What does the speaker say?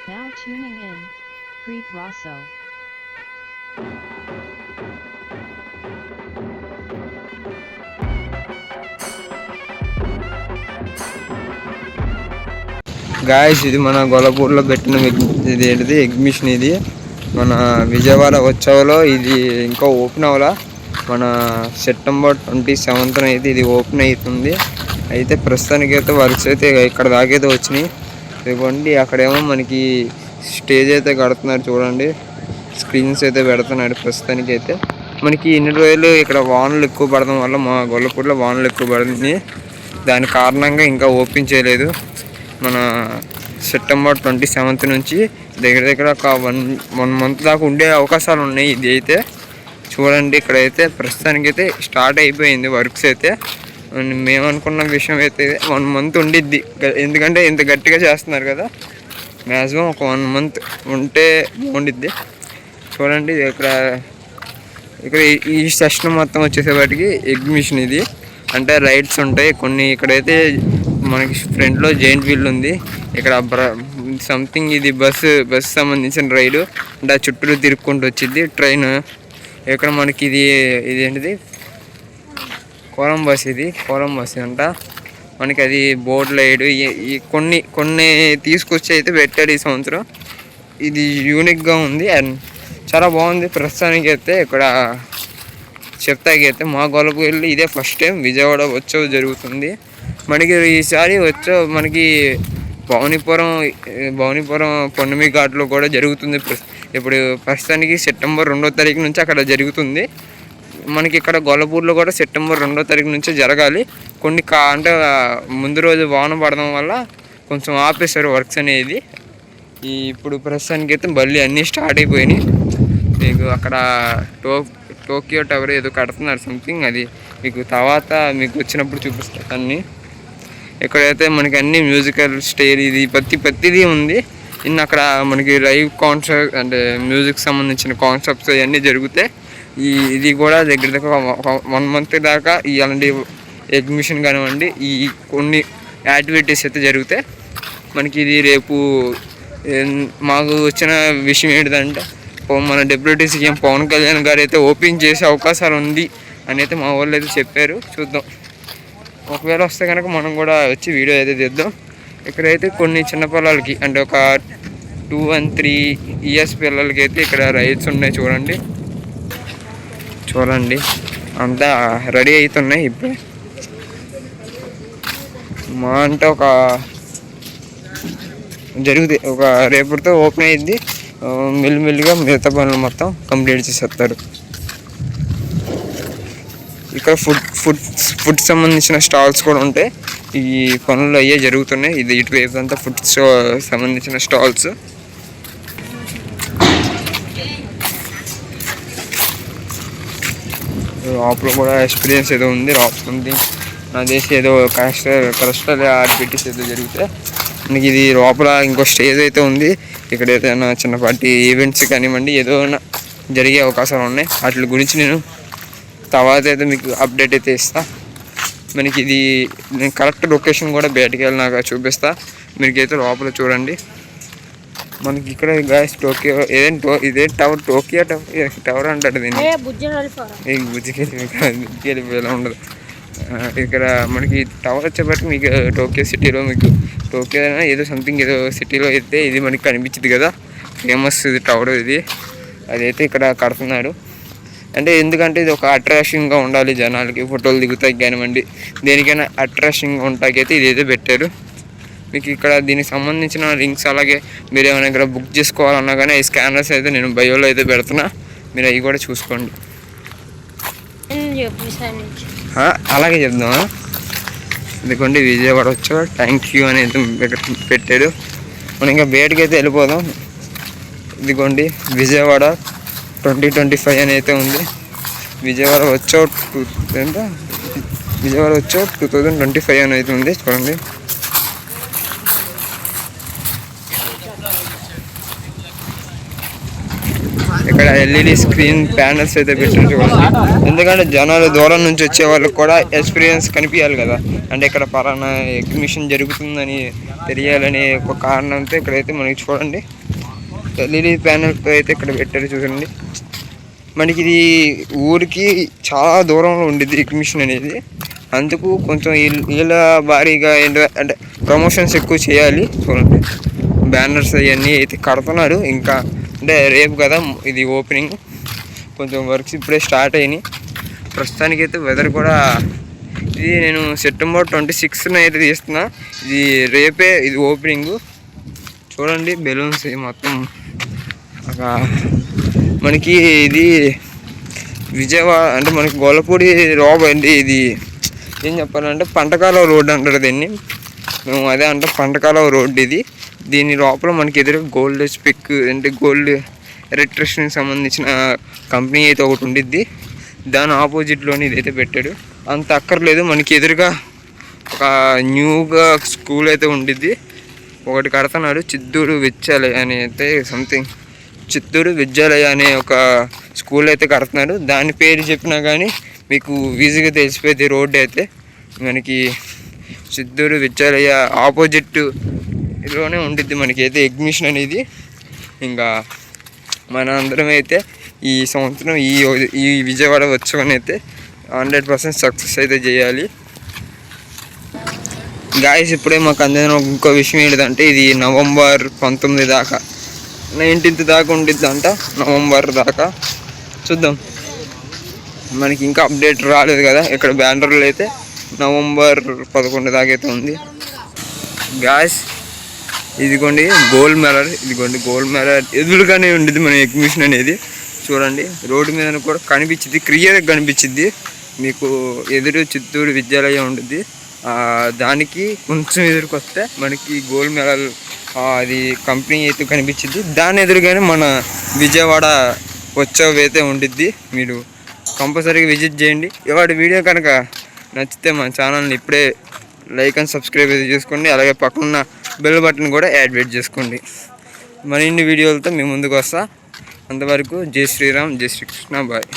Now tuning in, Preet Rosso. Guys ఇది మన గొల్లపూర్లో పెట్టిన ఇది ఏంటిది ఎగ్జిబిషన్. ఇది మన విజయవాడ ఉత్సవంలో ఇది ఇంకా ఓపెన్ అవ్వాల. మన సెప్టెంబర్ 27న అయితే ఇది ఓపెన్ అవుతుంది. అయితే ప్రస్తుతానికి అయితే వర్క్స్ అయితే ఇక్కడ దాకైతే వచ్చినాయి. ఇదిగోండి అక్కడేమో మనకి స్టేజ్ అయితే కడుతున్నారు చూడండి. స్క్రీన్స్ అయితే పెడుతున్నాడు. ప్రస్తుతానికి అయితే మనకి ఇన్ని రోజులు ఇక్కడ వానలు ఎక్కువ పడడం వల్ల మా గొల్లపూర్లో వానలు ఎక్కువ పడుతుంది. దాని కారణంగా ఇంకా ఓపెన్ చేయలేదు. మన సెప్టెంబర్ 27 నుంచి దగ్గర దగ్గర ఒక వన్ మంత్ దాకా ఉండే అవకాశాలు ఉన్నాయి. ఇది అయితే చూడండి ఇక్కడైతే ప్రస్తుతానికి అయితే స్టార్ట్ అయిపోయింది వర్క్స్ అయితే. మేము అనుకున్న విషయం అయితే 1 మంత్ ఉండిద్ది, ఎందుకంటే ఇంత గట్టిగా చేస్తున్నారు కదా. మ్యాక్సిమం ఒక 1 మంత్ ఉంటే ఉండిద్ది. చూడండి ఇక్కడ ఈ సెషన్ మొత్తం వచ్చేసేపటికి ఎగ్జిబిషన్. ఇది అంటే రైడ్స్ ఉంటాయి కొన్ని. ఇక్కడైతే మనకి ఫ్రంట్లో జైంట్ వీల్ ఉంది. ఇక్కడ సంథింగ్ ఇది బస్సు సంబంధించిన రైడు. అంటే చుట్టూ తిరుక్కుంటూ వచ్చింది ట్రైన్. ఇక్కడ మనకి ఇదేంటిది కొలంబస్. ఇది కొలంబస్ అంట. మనకి అది బోర్డు లైడ్ కొన్ని తీసుకొచ్చి అయితే పెట్టాడు ఈ సంవత్సరం. ఇది యూనిక్గా ఉంది అండ్ చాలా బాగుంది. ప్రస్తుతానికి అయితే ఇక్కడ చెప్తాకైతే మా గొల్లపూర్లో ఇదే ఫస్ట్ టైం విజయవాడ ఉత్సవం జరుగుతుంది. మనకి ఈసారి మనకి భవానీపురం పొన్నమి ఘాట్లో కూడా జరుగుతుంది. ఇప్పుడు ప్రస్తుతానికి సెప్టెంబర్ 2వ తారీఖు నుంచి అక్కడ జరుగుతుంది. మనకి ఇక్కడ గొల్లపూర్లో కూడా సెప్టెంబర్ 2వ తారీఖు నుంచి జరగాలి. కొన్ని అంటే ముందు రోజు వాన పడడం వల్ల కొంచెం ఆపేశారు వర్క్స్ అనేది. ఇప్పుడు ప్రస్తుతానికి అయితే మళ్ళీ అన్నీ స్టార్ట్ అయిపోయినాయి. మీకు అక్కడ టోక్యో టవర్ ఏదో కడుతున్నారు సంథింగ్. అది మీకు తర్వాత మీకు వచ్చినప్పుడు చూపిస్తారు అన్నీ. ఇక్కడైతే మనకి అన్ని మ్యూజికల్ స్టేజ్ ఇది ప్రతిదీ ఉంది. ఇన్ని అక్కడ మనకి లైవ్ కాన్సర్ట్ అంటే మ్యూజిక్ సంబంధించిన కాన్సెప్ట్స్ ఇవన్నీ జరుగుతాయి. ఇది కూడా దగ్గర దగ్గర 1 మంత్ దాకా ఇలాంటి ఎగ్జిబిషన్ కానివ్వండి కొన్ని యాక్టివిటీస్ అయితే జరుగుతాయి. మనకి ఇది రేపు మాకు వచ్చిన విషయం ఏంటిదంటే మన డిప్యూటీ సీఎం పవన్ కళ్యాణ్ గారు అయితే ఓపెన్ చేసే అవకాశాలు ఉంది అని అయితే మా వాళ్ళు అయితే చెప్పారు. చూద్దాం, ఒకవేళ వస్తే కనుక మనం కూడా వచ్చి వీడియో అయితే తీద్దాం. ఇక్కడైతే కొన్ని చిన్నపిల్లలకి అంటే ఒక 2 and 3 years పిల్లలకి అయితే ఇక్కడ రైడ్స్ ఉన్నాయి. చూడండి అంతా రెడీ అవుతున్నాయి. ఇప్పుడు మా అంటే జరుగుతాయి. రేపటితో ఓపెన్ అయ్యింది. మెల్లిమెల్లిగా మిగతా పనులు మొత్తం కంప్లీట్ చేసేస్తారు. ఇక్కడ ఫుడ్ సంబంధించిన స్టాల్స్ కూడా ఉంటాయి. ఈ పనులు అయ్యే జరుగుతున్నాయి. ఇది ఇటువైపు అంతా ఫుడ్ సంబంధించిన స్టాల్స్. లోపల కూడా ఎక్స్పీరియన్స్ ఏదో ఉంది. సంథింగ్ నా దేశం ఏదో కరస్టల్ యాక్టివిటీస్ ఏదో జరిగితే మనకి ఇది లోపల ఇంకో స్టేజ్ అయితే ఉంది. ఇక్కడ ఏదైనా చిన్నపాటి ఈవెంట్స్ కానివ్వండి ఏదైనా జరిగే అవకాశాలు ఉన్నాయి. వాటి గురించి నేను తర్వాత అయితే మీకు అప్డేట్ అయితే ఇస్తాను. మనకి నేను కరెక్ట్ లొకేషన్ కూడా బయటికి వెళ్ళినాక చూపిస్తా. మీకైతే లోపల చూడండి. మనకి ఇక్కడ గాయస్ టోక్యో ఇదే టవర్ టోక్యో టవర్ అంటాడు దీన్ని. బుజ్జికెళ్ళిపోయేలా ఉండదు. ఇక్కడ మనకి టవర్ వచ్చేప్పటికి మీకు టోక్యో సిటీలో మీకు టోక్యో ఏదో సంథింగ్ ఏదో సిటీలో అయితే ఇది మనకి కనిపించింది కదా. ఫేమస్ ఇది టవర్. అదైతే ఇక్కడ కడుతున్నాడు. అంటే ఎందుకంటే ఇది ఒక అట్రాక్షన్గా ఉండాలి జనాలకి. ఫోటోలు దిగుతాయి కానివ్వండి దేనికైనా అట్రాక్షన్గా ఉంటాకైతే ఇదైతే పెట్టారు. మీకు ఇక్కడ దీనికి సంబంధించిన లింక్స్ అలాగే మీరు ఏమైనా ఇక్కడ బుక్ చేసుకోవాలన్నా కానీ ఈ స్కానర్స్ అయితే నేను బయోలో అయితే పెడుతున్నా. మీరు అవి కూడా చూసుకోండి. అలాగే చెప్దామా. ఇదిగోండి విజయవాడ వచ్చా థ్యాంక్ యూ అనేది పెట్టాడు. మనం ఇంకా బయటకి అయితే వెళ్ళిపోదాం. ఇదిగోండి విజయవాడ 2025 అని అయితే ఉంది. విజయవాడ వచ్చా 2025 అని అయితే ఉంది. చూడండి ఇక్కడ ఎల్ఈడి స్క్రీన్ ప్యానల్స్ అయితే పెట్టారు చూడండి. ఎందుకంటే జనాలు దూరం నుంచి వచ్చే వాళ్ళకి కూడా ఎక్స్పీరియన్స్ కనిపించాలి కదా, అంటే ఇక్కడ పలానా ఎగ్జిబిషన్ జరుగుతుందని తెలియాలనే ఒక కారణంతో ఇక్కడైతే మనకి చూడండి ఎల్ఈడి ప్యానల్తో అయితే ఇక్కడ పెట్టారు చూడండి. మనకి ఇది ఊరికి చాలా దూరంలో ఉండేది ఎగ్జిబిషన్ అనేది, అందుకు కొంచెం వీళ్ళ భారీగా అంటే ప్రమోషన్స్ ఎక్కువ చేయాలి. చూడండి బ్యానర్స్ అవన్నీ అయితే కడుతున్నారు, ఇంకా అంటే రేపు కదా ఇది ఓపెనింగ్, కొంచెం వర్క్స్ ఇప్పుడే స్టార్ట్ అయినాయి. ప్రస్తుతానికైతే వెదర్ కూడా ఇది నేను సెప్టెంబర్ 26న అయితే తీస్తున్నా, ఇది రేపే ఇది ఓపెనింగ్. చూడండి బెలూన్స్ మొత్తం మనకి ఇది విజయవాడ అంటే మనకి గొల్లపూడి రోడ్ అండి. ఇది ఏం చెప్పాలంటే పంటకాలువ రోడ్ అంటారు దీన్ని, మేము అదే అంటే పంటకాలువ రోడ్ ఇది. దీని లోపల మనకి ఎదురు గోల్డ్ స్పెక్ అంటే గోల్డ్ ఎలక్ట్రిషన్కి సంబంధించిన కంపెనీ అయితే ఒకటి ఉండిద్ది, దాని ఆపోజిట్లోనే ఇదైతే పెట్టాడు. అంత అక్కర్లేదు, మనకి ఎదురుగా ఒక న్యూగా స్కూల్ అయితే ఉండిద్ది, ఒకటి కడుతున్నాడు చిత్తూరు విద్యాలయ అని అయితే సంథింగ్ చిత్తూరు విద్యాలయ అనే ఒక స్కూల్ అయితే కడుతున్నాడు. దాని పేరు చెప్పినా కానీ మీకు ఈజీగా తెలిసిపోయింది. రోడ్డు అయితే మనకి చిత్తూరు విద్యాలయ ఆపోజిట్లోనే ఉండిద్ది మనకి అయితే ఎగ్జిబిషన్ అనేది. ఇంకా మన అందరం అయితే ఈ సంవత్సరం ఈ విజయవాడ ఉత్సవం అయితే 100% సక్సెస్ అయితే చేయాలి గాయస్. ఇప్పుడే మాకు అందిన ఇంకో విషయం ఏంటంటే ఇది నవంబర్ 19 దాకా 19th దాకా ఉండిద్దంట, నవంబర్ దాకా చూద్దాం. మనకి ఇంకా అప్డేట్ రాలేదు కదా, ఇక్కడ బ్యానర్లు అయితే నవంబర్ 11 దాకా అయితే ఉంది గాయస్. ఇదిగోండి గోల్డ్ మెడల్, ఇదిగోండి గోల్డ్ మెడల్ ఎదురుగానే ఉండేది మన ఎగ్జిబిషన్ అనేది. చూడండి రోడ్డు మీద కూడా కనిపించింది, క్లియర్గా కనిపించింది మీకు. ఎదురు చిత్తూరు విద్యాలయం ఉంటుంది, దానికి కొంచెం ఎదురుకు వస్తే మనకి గోల్డ్ మెడల్ అది కంపెనీ అయితే కనిపించింది. దాని ఎదురుగానే మన విజయవాడ ఉత్సవం అయితే ఉండిద్ది. మీరు కంపల్సరీగా విజిట్ చేయండి. ఇవాటి వీడియో కనుక నచ్చితే మన ఛానల్ని ఇప్పుడే లైక్ అండ్ సబ్స్క్రైబ్ అయితే చేసుకోండి, అలాగే పక్కన బెల్ బటన్ కూడా యాక్టివేట్ చేసుకోండి. మరిన్ని వీడియోలతో మీ ముందుకు వస్తా. అంతవరకు జై శ్రీరామ్, జై శ్రీకృష్ణ, బాయ్.